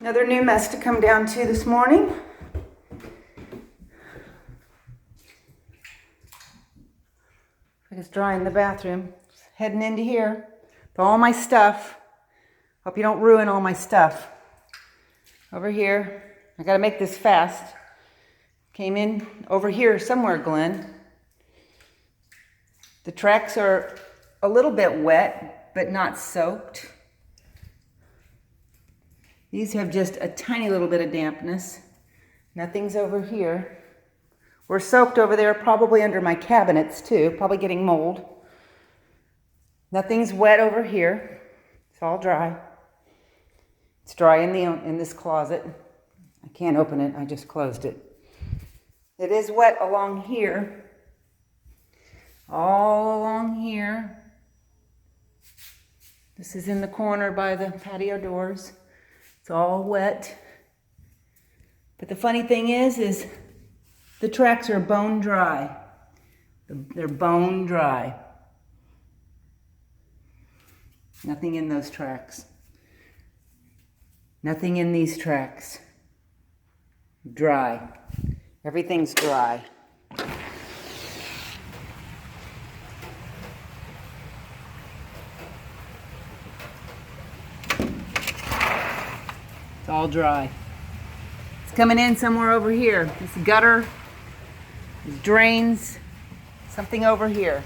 Another new mess to come down to this morning. It's dry in the bathroom. Heading into here with all my stuff. Hope you don't ruin all my stuff. Over here, I gotta make this fast. Came in over here somewhere, Glenn. The tracks are a little bit wet, but not soaked. These have just a tiny little bit of dampness. Nothing's over here. We're soaked over there, probably under my cabinets too, probably getting mold. Nothing's wet over here. It's all dry. It's dry in this closet. I can't open it, I just closed it. It is wet along here. All along here. This is in the corner by the patio doors. It's all wet. But the funny thing is the tracks are bone dry. They're bone dry. Nothing in those tracks. Nothing in these tracks. Dry. Everything's dry. It's all dry. It's coming in somewhere over here. This gutter, these drains, something over here.